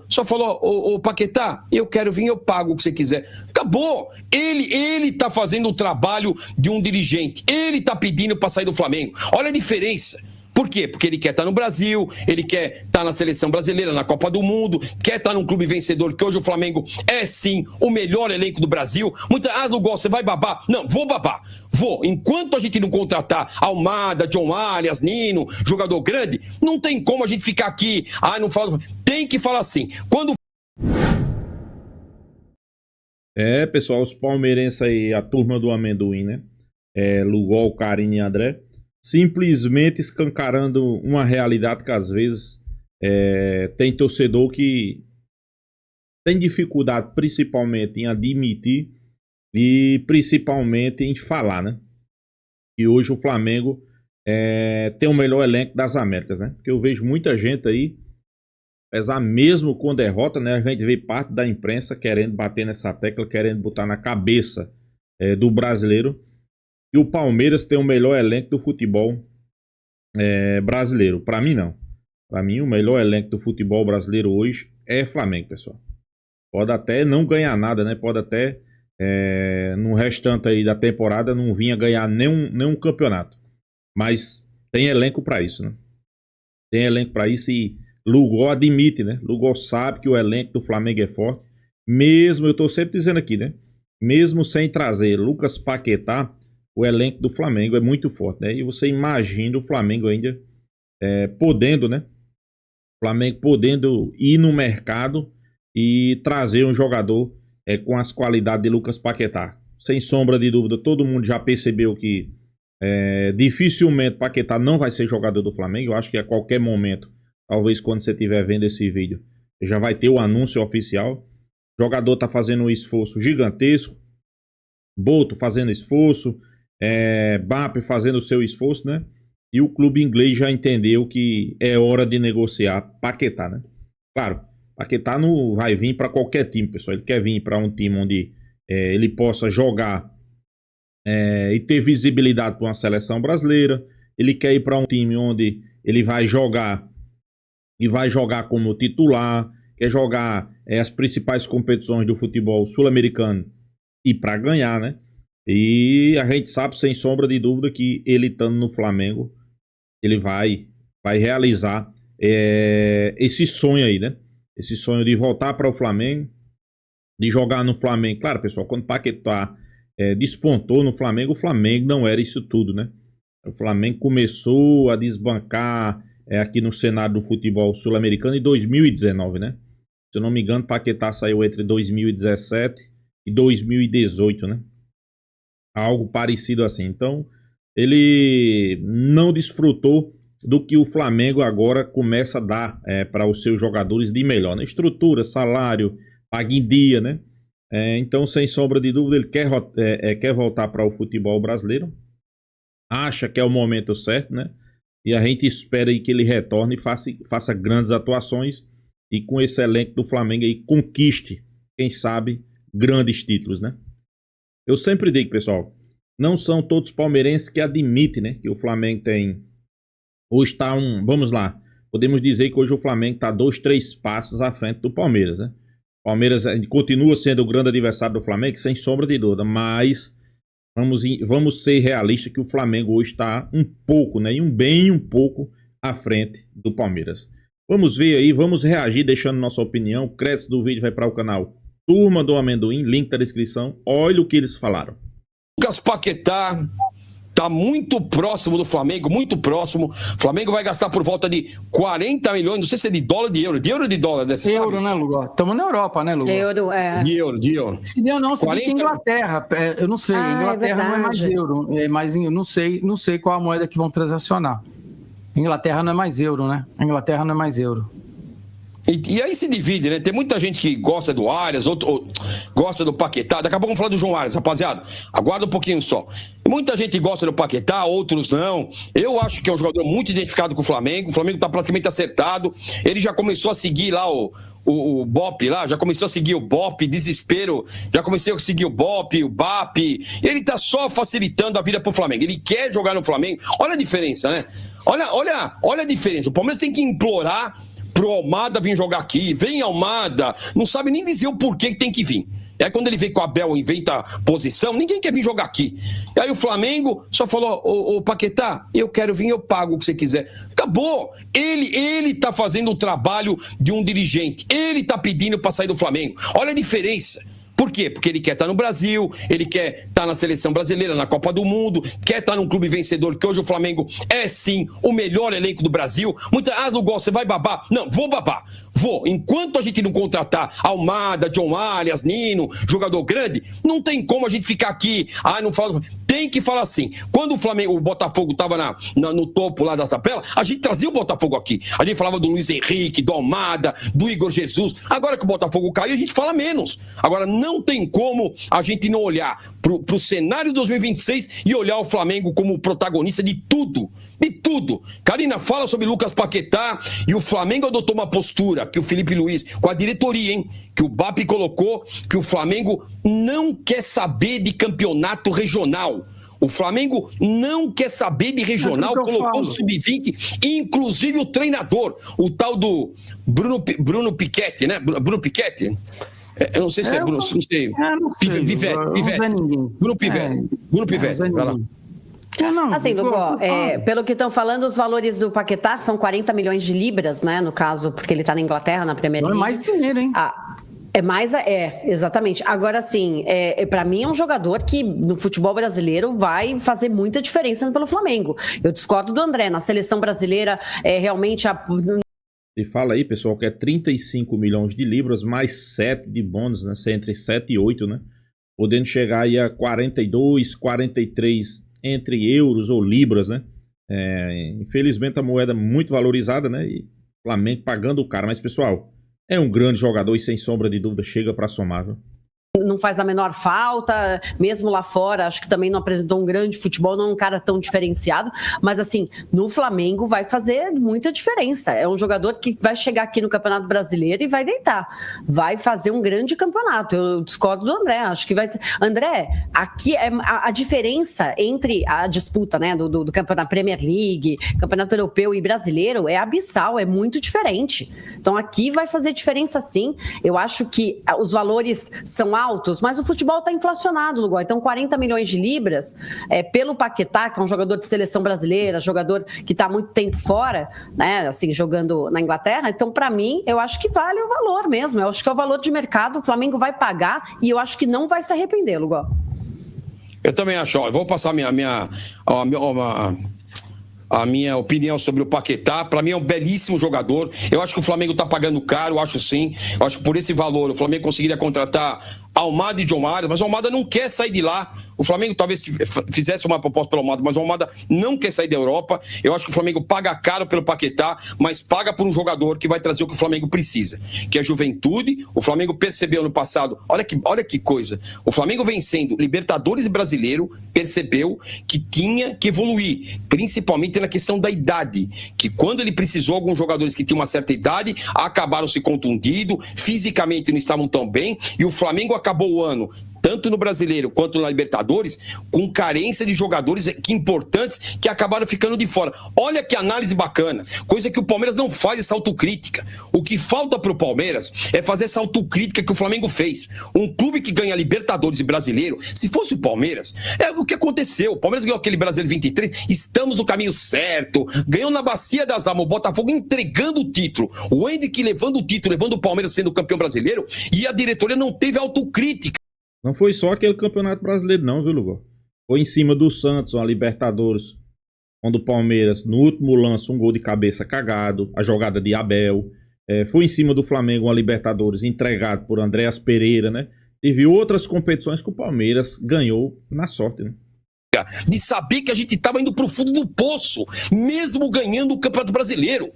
só falou, ô Paquetá, eu quero vir, eu pago o que você quiser. Acabou. Ele tá fazendo o trabalho de um dirigente. Ele tá pedindo para sair do Flamengo. Olha a diferença. Por quê? Porque ele quer estar no Brasil, ele quer estar na seleção brasileira, na Copa do Mundo, quer estar num clube vencedor, que hoje o Flamengo é sim o melhor elenco do Brasil. Muitas não gosta, você vai babar? Não, vou babar. Vou. Enquanto a gente não contratar Almada, John Arias, Nino, jogador grande, não tem como a gente ficar aqui. Não fala. Tem que falar assim. Quando. Pessoal, os palmeirenses aí, a turma do amendoim, né? Lugol, Carine e André. Simplesmente escancarando uma realidade que às vezes tem torcedor que tem dificuldade principalmente em admitir e principalmente em falar, né? E hoje o Flamengo tem o melhor elenco das Américas, né? Porque eu vejo muita gente aí, apesar mesmo com derrota, né? A gente vê parte da imprensa querendo bater nessa tecla, querendo botar na cabeça do brasileiro. E o Palmeiras tem o melhor elenco do futebol brasileiro. Para mim, não. Para mim, o melhor elenco do futebol brasileiro hoje é Flamengo, pessoal. Pode até não ganhar nada, né? Pode até, no restante aí da temporada, não vinha ganhar nenhum campeonato. Mas tem elenco para isso, né? Tem elenco para isso e Lugol admite, né? Lugol sabe que o elenco do Flamengo é forte. Mesmo, eu tô sempre dizendo aqui, né? Mesmo sem trazer Lucas Paquetá, o elenco do Flamengo é muito forte, né? E você imagina o Flamengo ainda podendo, né? O Flamengo podendo ir no mercado e trazer um jogador com as qualidades de Lucas Paquetá. Sem sombra de dúvida, todo mundo já percebeu que dificilmente Paquetá não vai ser jogador do Flamengo. Eu acho que a qualquer momento, talvez quando você estiver vendo esse vídeo, já vai ter o anúncio oficial. O jogador está fazendo um esforço gigantesco. Boto fazendo esforço. Bap fazendo o seu esforço, né? E o clube inglês já entendeu que é hora de negociar Paquetá, né? Claro, Paquetá não vai vir para qualquer time, pessoal. Ele quer vir para um time onde ele possa jogar e ter visibilidade para uma seleção brasileira. Ele quer ir para um time onde ele vai jogar e vai jogar como titular, quer jogar as principais competições do futebol sul-americano e para ganhar, né? E a gente sabe, sem sombra de dúvida, que ele estando no Flamengo, ele vai realizar esse sonho aí, né? Esse sonho de voltar para o Flamengo, de jogar no Flamengo. Claro, pessoal, quando o Paquetá despontou no Flamengo, o Flamengo não era isso tudo, né? O Flamengo começou a desbancar aqui no cenário do futebol sul-americano em 2019, né? Se eu não me engano, Paquetá saiu entre 2017 e 2018, né? Algo parecido assim. Então, ele não desfrutou do que o Flamengo agora começa a dar para os seus jogadores de melhor, né? Estrutura, salário, paga em dia, né? Então, sem sombra de dúvida, ele quer voltar para o futebol brasileiro. Acha que é o momento certo, né? E a gente espera aí que ele retorne e faça grandes atuações e com esse elenco do Flamengo aí conquiste, quem sabe, grandes títulos, né? Eu sempre digo, pessoal, não são todos palmeirenses que admitem, né, que o Flamengo tem... Hoje está vamos lá, podemos dizer que hoje o Flamengo está 2, 3 passos à frente do Palmeiras, né? O Palmeiras continua sendo o grande adversário do Flamengo, sem sombra de dúvida, mas vamos ser realistas que o Flamengo hoje está um pouco, né, um pouco à frente do Palmeiras. Vamos ver aí, vamos reagir deixando nossa opinião. O crédito do vídeo vai para o canal Turma do Amendoim, link da descrição. Olha o que eles falaram. Lucas Paquetá tá muito próximo do Flamengo, muito próximo. O Flamengo vai gastar por volta de 40 milhões, não sei se é de dólar ou de euro. De euro ou de dólar? Euro, sabe? Né, Lugol? Estamos na Europa, né, Lugol? Euro, De euro. Se deu não, se 40... que Inglaterra. Eu não sei, Inglaterra não é mais euro. Mas eu não sei qual a moeda que vão transacionar. Inglaterra não é mais euro, né? A Inglaterra não é mais euro. E aí se divide, né? Tem muita gente que gosta do Arias, outro gosta do Paquetá. Daqui a pouco vamos falar do João Arias, rapaziada. Aguarda um pouquinho só. Muita gente gosta do Paquetá, outros não. Eu acho que é um jogador muito identificado com o Flamengo. O Flamengo tá praticamente acertado. Ele já começou a seguir lá o Bop lá, já começou a seguir o Bop, desespero. Já começou a seguir o Bop, o Bap. Ele tá só facilitando a vida pro Flamengo. Ele quer jogar no Flamengo. Olha a diferença, né? Olha a diferença. O Palmeiras tem que implorar pro Almada vir jogar aqui. Vem Almada, não sabe nem dizer o porquê que tem que vir. E aí quando ele vem com o Abel e inventa posição, ninguém quer vir jogar aqui. E aí o Flamengo só falou, ô Paquetá, eu quero vir, eu pago o que você quiser. Acabou. Ele tá fazendo o trabalho de um dirigente. Ele tá pedindo para sair do Flamengo. Olha a diferença. Por quê? Porque ele quer estar no Brasil, ele quer estar na seleção brasileira, na Copa do Mundo, quer estar num clube vencedor, que hoje o Flamengo é sim o melhor elenco do Brasil. Muitas Lugol, você vai babar? Não, vou babar. Vou. Enquanto a gente não contratar Almada, John Arias, Nino, jogador grande, não tem como a gente ficar aqui. Não fala. Tem que falar assim. Quando o Botafogo estava no topo lá da tabela, a gente trazia o Botafogo aqui. A gente falava do Luiz Henrique, do Almada, do Igor Jesus. Agora que o Botafogo caiu, a gente fala menos. Agora, não tem como a gente não olhar pro cenário 2026 e olhar o Flamengo como protagonista de tudo. De tudo. Karina, fala sobre Lucas Paquetá e o Flamengo adotou uma postura que o Felipe Luiz, com a diretoria, hein, que o BAP colocou, que o Flamengo não quer saber de campeonato regional. O Flamengo não quer saber de regional, colocou o sub-20, inclusive o treinador, o tal do Bruno Piquetti, né? Bruno Piquetti? Eu não sei se é Bruno, não sei. Pivete. Bruno Pivete, vai lá. Assim, Lugol, pelo que estão falando, os valores do Paquetá são 40 milhões de libras, né? No caso, porque ele está na Inglaterra, na Premier League. É mais dinheiro, hein? Exatamente. Agora, sim, para mim é um jogador que no futebol brasileiro vai fazer muita diferença pelo Flamengo. Eu discordo do André, na seleção brasileira realmente Se fala aí, pessoal, que é 35 milhões de libras mais 7 de bônus, né? Entre 7 e 8, né? Podendo chegar aí a 42, 43 entre euros ou libras, né? Infelizmente a moeda é muito valorizada, né? E o Flamengo pagando o cara. Mas, pessoal, é um grande jogador e sem sombra de dúvida chega para somar, viu? Não faz a menor falta, mesmo lá fora, acho que também não apresentou um grande futebol, não é um cara tão diferenciado, mas assim, no Flamengo vai fazer muita diferença, é um jogador que vai chegar aqui no Campeonato Brasileiro e vai deitar, vai fazer um grande campeonato. Eu discordo do André, acho que vai... André, aqui é a diferença entre a disputa, né, do Campeonato Premier League, Campeonato Europeu e Brasileiro é abissal, é muito diferente, então aqui vai fazer diferença sim. Eu acho que os valores são altos, mas o futebol está inflacionado, Lugol. Então 40 milhões de libras pelo Paquetá, que é um jogador de seleção brasileira, jogador que está há muito tempo fora, né, assim, jogando na Inglaterra. Então, para mim, eu acho que vale o valor mesmo. Eu acho que é o valor de mercado, o Flamengo vai pagar e eu acho que não vai se arrepender, Lugol. Eu também acho. Eu vou passar a minha opinião sobre o Paquetá. Para mim é um belíssimo jogador. Eu acho que o Flamengo está pagando caro, eu acho sim. Eu acho que por esse valor o Flamengo conseguiria contratar Almada e John Arias, mas o Almada não quer sair de lá. O Flamengo talvez fizesse uma proposta pelo Almada, mas o Almada não quer sair da Europa. Eu acho que o Flamengo paga caro pelo Paquetá, mas paga por um jogador que vai trazer o que o Flamengo precisa, que é juventude. O Flamengo percebeu no passado, olha que coisa, o Flamengo vencendo Libertadores e Brasileiro, percebeu que tinha que evoluir, principalmente na questão da idade, que quando ele precisou, alguns jogadores que tinham uma certa idade acabaram se contundindo, fisicamente não estavam tão bem, e o Flamengo acabou o ano, tanto no Brasileiro quanto na Libertadores, com carência de jogadores importantes que acabaram ficando de fora. Olha que análise bacana, coisa que o Palmeiras não faz, essa autocrítica. O que falta para o Palmeiras é fazer essa autocrítica que o Flamengo fez. Um clube que ganha Libertadores e Brasileiro, se fosse o Palmeiras, é o que aconteceu. O Palmeiras ganhou aquele Brasileiro 23, estamos no caminho certo, ganhou na Bacia das Almas, o Botafogo entregando o título, o Henrique levando o título, levando o Palmeiras sendo campeão brasileiro, e a diretoria não teve autocrítica. Não foi só aquele campeonato brasileiro não, viu, Lugol? Foi em cima do Santos, uma Libertadores, onde o Palmeiras, no último lance, um gol de cabeça cagado, a jogada de Abel. Foi em cima do Flamengo, uma Libertadores entregado por Andréas Pereira, né? Teve outras competições que o Palmeiras ganhou na sorte, né? De saber que a gente estava indo para o fundo do poço, mesmo ganhando o Campeonato Brasileiro.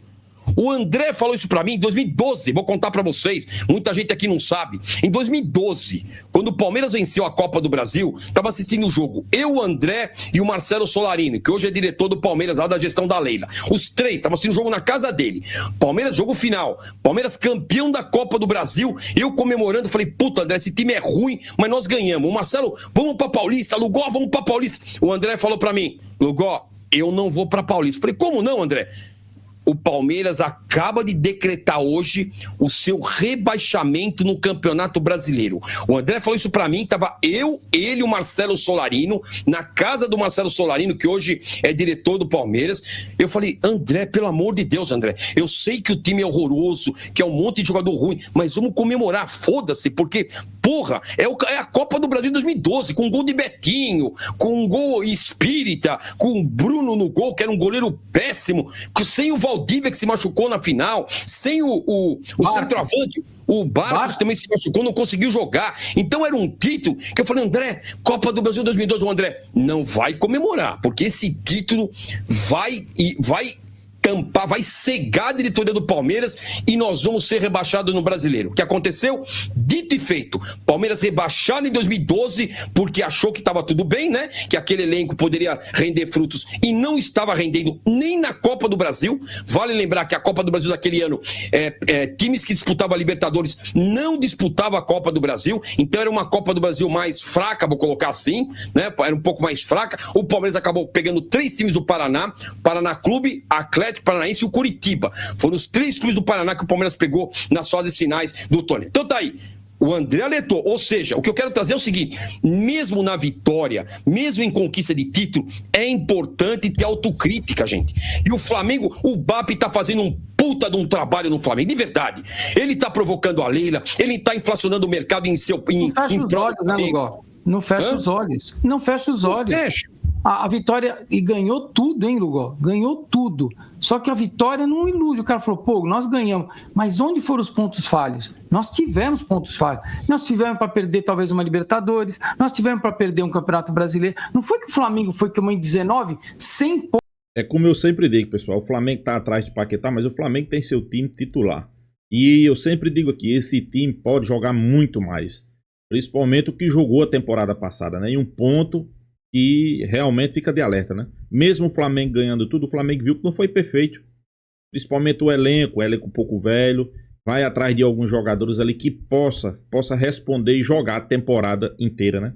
O André falou isso pra mim em 2012, vou contar pra vocês, muita gente aqui não sabe. Em 2012, quando o Palmeiras venceu a Copa do Brasil, tava assistindo o jogo, eu, o André e o Marcelo Solarino, que hoje é diretor do Palmeiras, lá da gestão da Leila. Os três estavam assistindo o jogo na casa dele. Palmeiras, jogo final, Palmeiras campeão da Copa do Brasil, eu comemorando, falei, puta, André, esse time é ruim, mas nós ganhamos. O Marcelo, vamos pra Paulista, Lugol, vamos pra Paulista. O André falou pra mim, Lugol, eu não vou pra Paulista. Falei, como não, André? o Palmeiras acaba de decretar hoje o seu rebaixamento no Campeonato Brasileiro. O André falou isso pra mim, tava eu, ele e o Marcelo Solarino, na casa do Marcelo Solarino, que hoje é diretor do Palmeiras. Eu falei, André, pelo amor de Deus, André, eu sei que o time é horroroso, que é um monte de jogador ruim, mas vamos comemorar, foda-se, porque, porra, é a Copa do Brasil 2012, com um gol de Betinho, com um gol espírita, com o Bruno no gol, que era um goleiro péssimo, sem o Valdívia, que se machucou na final, sem o centroavante, o Barcos também se machucou, não conseguiu jogar. Então era um título que eu falei, André, Copa do Brasil 2012, o André não vai comemorar, porque esse título vai tampar, vai cegar a diretoria do Palmeiras e nós vamos ser rebaixados no Brasileiro. O que aconteceu? Dito e feito. Palmeiras rebaixado em 2012 porque achou que estava tudo bem, né? Que aquele elenco poderia render frutos e não estava rendendo nem na Copa do Brasil. Vale lembrar que a Copa do Brasil daquele ano, times que disputavam a Libertadores não disputavam a Copa do Brasil, então era uma Copa do Brasil mais fraca, vou colocar assim, né? Era um pouco mais fraca. O Palmeiras acabou pegando 3 times do Paraná, Paraná Clube, Atlético Paranaense e o Curitiba. Foram os 3 clubes do Paraná que o Palmeiras pegou nas fases finais do torneio. Então tá aí. O André alertou, ou seja, o que eu quero trazer é o seguinte, mesmo na vitória, mesmo em conquista de título, é importante ter autocrítica, gente. E o Flamengo, o BAP tá fazendo um puta de um trabalho no Flamengo, de verdade. Ele tá provocando a Leila, ele tá inflacionando o mercado em seu... Não fecha os olhos, né, Lugó? Não fecha os olhos. Não fecha os olhos. Fecha. A Vitória, e ganhou tudo, hein, Lugó? Ganhou tudo. Só que a Vitória não ilude. O cara falou, pô, nós ganhamos. Mas onde foram os pontos falhos? Nós tivemos pontos falhos. Nós tivemos para perder talvez uma Libertadores, nós tivemos para perder um Campeonato Brasileiro. Não foi que o Flamengo foi como em 19, 100 pontos. É como eu sempre digo, pessoal, o Flamengo tá atrás de Paquetá, mas o Flamengo tem seu time titular. E eu sempre digo aqui, esse time pode jogar muito mais. Principalmente o que jogou a temporada passada, né? E um ponto que realmente fica de alerta, né? Mesmo o Flamengo ganhando tudo, o Flamengo viu que não foi perfeito. Principalmente o elenco um pouco velho, vai atrás de alguns jogadores ali que possa responder e jogar a temporada inteira, né?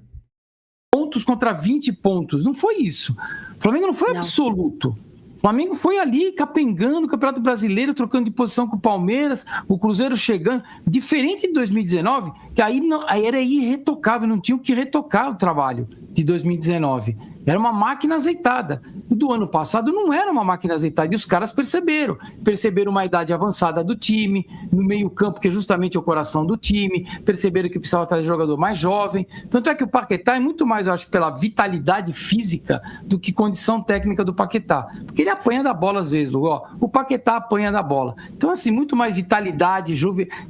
Pontos contra 20 pontos, não foi isso. O Flamengo não foi absoluto. O Flamengo foi ali capengando o Campeonato Brasileiro, trocando de posição com o Palmeiras, o Cruzeiro chegando. Diferente de 2019, que aí era irretocável, não tinha o que retocar o trabalho de 2019. Era uma máquina azeitada. O do ano passado não era uma máquina azeitada. E os caras perceberam. Perceberam uma idade avançada do time, no meio-campo, que é justamente o coração do time. Perceberam que precisava trazer jogador mais jovem. Tanto é que o Paquetá é muito mais, eu acho, pela vitalidade física do que condição técnica do Paquetá. Porque ele apanha da bola às vezes, Lugó. O Paquetá apanha da bola. Então, assim, muito mais vitalidade,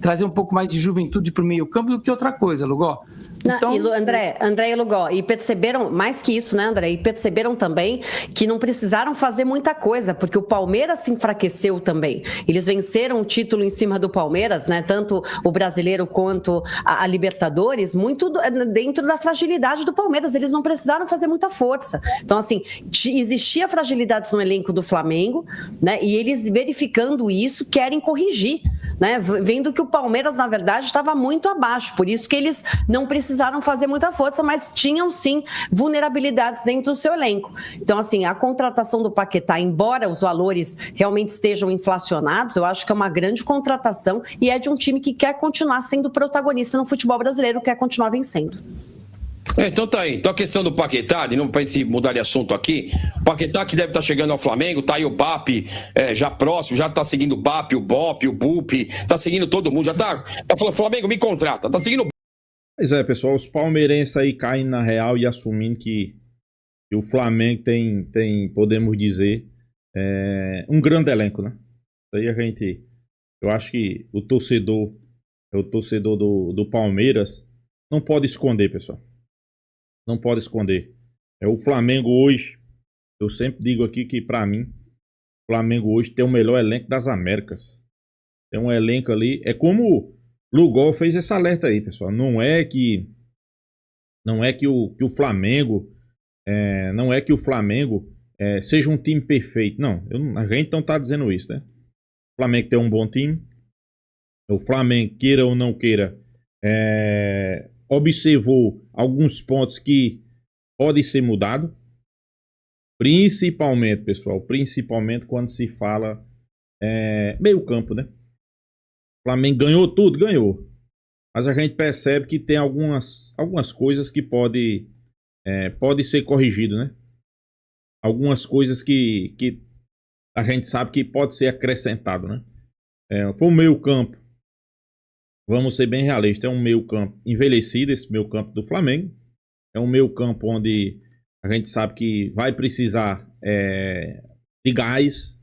trazer um pouco mais de juventude para o meio-campo do que outra coisa, Lugó. Então, André e Lugó, e perceberam, mais que isso, né, André? E perceberam também que não precisaram fazer muita coisa, porque o Palmeiras se enfraqueceu também. Eles venceram o título em cima do Palmeiras, né? Tanto o brasileiro quanto a Libertadores, muito dentro da fragilidade do Palmeiras. Eles não precisaram fazer muita força. Então, assim, existia fragilidades no elenco do Flamengo, né? E eles, verificando isso, querem corrigir, né? Vendo que o Palmeiras, na verdade, estava muito abaixo. Por isso que eles não precisaram fazer muita força, mas tinham, sim, vulnerabilidades dentro do seu elenco. Então, assim, a contratação do Paquetá, embora os valores realmente estejam inflacionados, eu acho que é uma grande contratação e é de um time que quer continuar sendo protagonista no futebol brasileiro, quer continuar vencendo. Então tá aí. Então a questão do Paquetá, de não pra gente mudar de assunto aqui, o Paquetá que deve estar chegando ao Flamengo, tá aí o BAP já próximo, já tá seguindo o BAP, o BOP, o BUP, tá seguindo todo mundo, já tá falando, Flamengo me contrata, tá seguindo. Pois é, pessoal, os palmeirenses aí caem na real e assumindo que o Flamengo tem, podemos dizer, um grande elenco, né? Isso aí eu acho que o torcedor do Palmeiras não pode esconder, pessoal. Não pode esconder. O Flamengo hoje, eu sempre digo aqui que pra mim, o Flamengo hoje tem o melhor elenco das Américas. Tem um elenco ali, é como Lugol fez esse alerta aí, pessoal. Não é que o Flamengo seja um time perfeito. Não, a gente não tá dizendo isso, né? O Flamengo tem um bom time. O Flamengo, queira ou não queira, observou alguns pontos que podem ser mudados. Principalmente, pessoal, quando se fala meio campo, né? O Flamengo ganhou tudo, ganhou. Mas a gente percebe que tem algumas coisas que pode ser corrigido, né? Algumas coisas que a gente sabe que pode ser acrescentado, né? Foi um meio campo, vamos ser bem realistas, é um meio campo envelhecido, esse meio campo do Flamengo. É um meio campo onde a gente sabe que vai precisar de gás,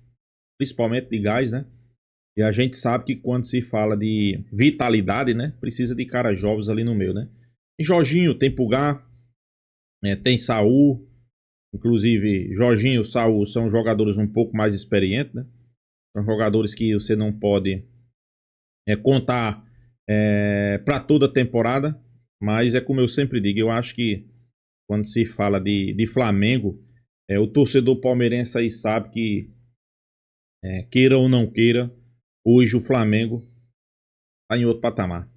principalmente de gás, né? E a gente sabe que quando se fala de vitalidade, né? Precisa de caras jovens ali no meio, né? Tem Jorginho, tem Pulgar, tem Saul. Inclusive, Jorginho e Saul são jogadores um pouco mais experientes, né? São jogadores que você não pode contar para toda a temporada. Mas é como eu sempre digo, eu acho que quando se fala de Flamengo, o torcedor palmeirense aí sabe que, queira ou não queira, hoje o Flamengo está em outro patamar.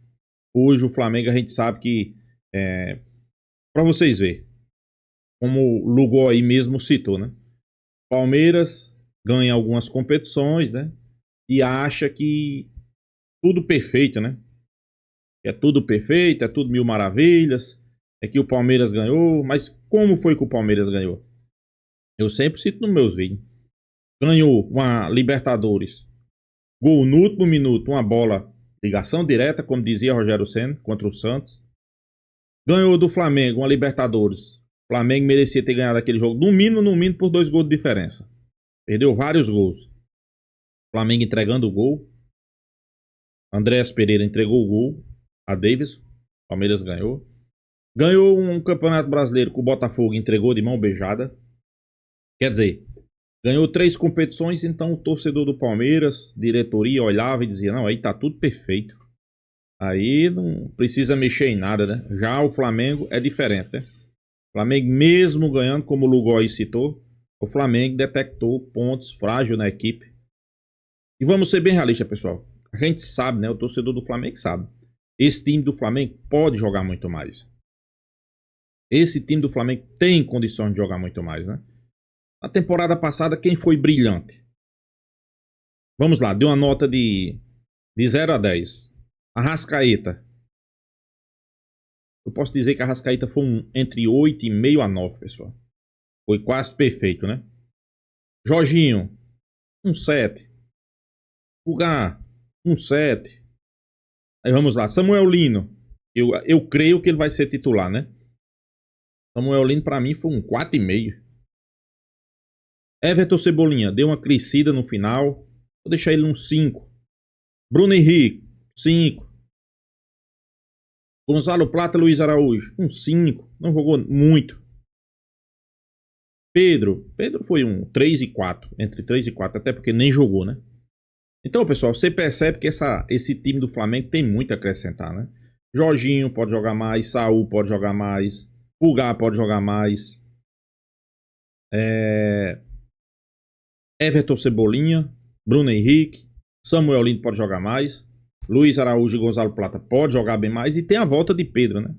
Hoje o Flamengo a gente sabe que, para vocês verem, como o Lugol aí mesmo citou, né? Palmeiras ganha algumas competições, né? E acha que tudo perfeito, né? É tudo perfeito, é tudo mil maravilhas, é que o Palmeiras ganhou, mas como foi que o Palmeiras ganhou? Eu sempre cito nos meus vídeos. Ganhou uma Libertadores, gol no último minuto, uma bola, ligação direta, como dizia Rogério Ceni, contra o Santos. Ganhou do Flamengo, uma Libertadores. O Flamengo merecia ter ganhado aquele jogo, no mínimo, por 2 gols de diferença. Perdeu vários gols. O Flamengo entregando o gol. Andréas Pereira entregou o gol a Davis. Palmeiras ganhou. Ganhou um Campeonato Brasileiro que o Botafogo entregou de mão beijada. Quer dizer, ganhou 3 competições, então o torcedor do Palmeiras, diretoria, olhava e dizia, não, aí tá tudo perfeito. Aí não precisa mexer em nada, né? Já o Flamengo é diferente, né? O Flamengo mesmo ganhando, como o Lugol aí citou, o Flamengo detectou pontos frágeis na equipe. E vamos ser bem realistas, pessoal. A gente sabe, né? O torcedor do Flamengo sabe. Esse time do Flamengo pode jogar muito mais. Esse time do Flamengo tem condições de jogar muito mais, né? Na temporada passada, quem foi brilhante? Vamos lá, deu uma nota de 0 a 10. Arrascaeta. Eu posso dizer que a Arrascaeta foi entre 8,5 a 9, pessoal. Foi quase perfeito, né? Jorginho, 7. Pulgar, 7. Aí vamos lá, Samuel Lino. Eu creio que ele vai ser titular, né? Samuel Lino pra mim foi 4,5. Everton Cebolinha, deu uma crescida no final. Vou deixar ele 5. Bruno Henrique, 5. Gonzalo Plata, Luiz Araújo, 5. Não jogou muito. Pedro foi 3 e 4. Entre 3 e 4, até porque nem jogou, né? Então, pessoal, você percebe que esse time do Flamengo tem muito a acrescentar, né? Jorginho pode jogar mais, Saul pode jogar mais, Pulgar pode jogar mais. Everton Cebolinha, Bruno Henrique, Samuel Lino pode jogar mais, Luiz Araújo e Gonzalo Plata pode jogar bem mais e tem a volta de Pedro, né?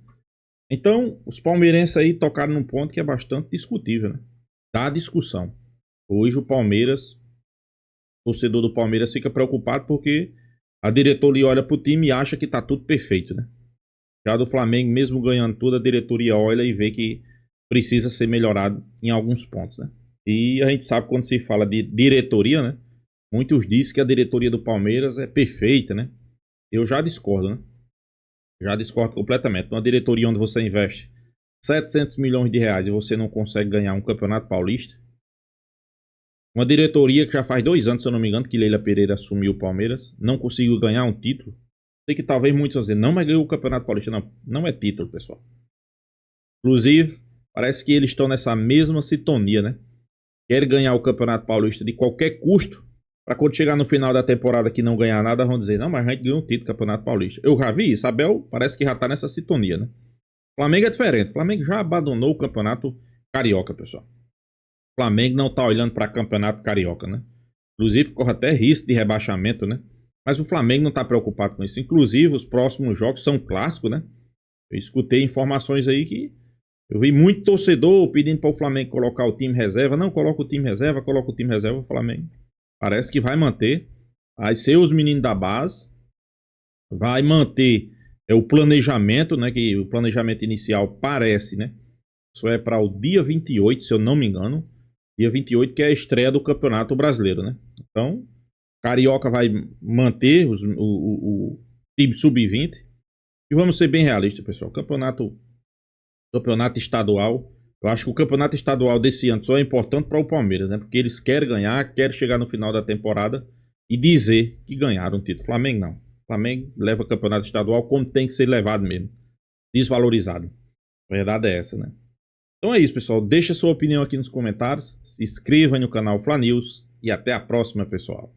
Então, os palmeirenses aí tocaram num ponto que é bastante discutível, né? Dá discussão. Hoje o Palmeiras, o torcedor do Palmeiras fica preocupado porque a diretoria olha pro time e acha que tá tudo perfeito, né? Já do Flamengo, mesmo ganhando tudo, a diretoria olha e vê que precisa ser melhorado em alguns pontos, né? E a gente sabe quando se fala de diretoria, né? Muitos dizem que a diretoria do Palmeiras é perfeita, né? Eu já discordo, né? Já discordo completamente. Uma diretoria onde você investe 700 milhões de reais e você não consegue ganhar um campeonato paulista. Uma diretoria que já faz 2 anos, se eu não me engano, que Leila Pereira assumiu o Palmeiras, não conseguiu ganhar um título. Sei que talvez muitos vão dizer, não, mas ganhou o campeonato paulista. Não, não é título, pessoal. Inclusive, parece que eles estão nessa mesma sintonia, né? Querem ganhar o campeonato paulista de qualquer custo, para quando chegar no final da temporada que não ganhar nada, vão dizer, não, mas a gente ganhou um título do campeonato paulista. Eu já vi isso, Abel parece que já tá nessa sintonia, né? O Flamengo é diferente. O Flamengo já abandonou o campeonato carioca, pessoal. O Flamengo não tá olhando para campeonato carioca, né? Inclusive, corre até risco de rebaixamento, né? Mas o Flamengo não tá preocupado com isso. Inclusive, os próximos jogos são clássicos, né? Eu escutei informações aí que eu vi muito torcedor pedindo para o Flamengo colocar o time reserva. Não, coloca o time reserva, coloca o time reserva. O Flamengo Parece que vai manter. Vai ser os meninos da base. Vai manter o planejamento, né? Que o planejamento inicial parece, né? Isso é para o dia 28, se eu não me engano. Dia 28, que é a estreia do Campeonato Brasileiro, né? Então, Carioca vai manter o time sub-20. E vamos ser bem realistas, pessoal. Campeonato estadual. Eu acho que o campeonato estadual desse ano só é importante para o Palmeiras, né? Porque eles querem ganhar, querem chegar no final da temporada e dizer que ganharam o título. Flamengo não. Flamengo leva o campeonato estadual como tem que ser levado mesmo. Desvalorizado. A verdade é essa, né? Então é isso, pessoal. Deixa sua opinião aqui nos comentários. Se inscreva no canal Fla News e até a próxima, pessoal.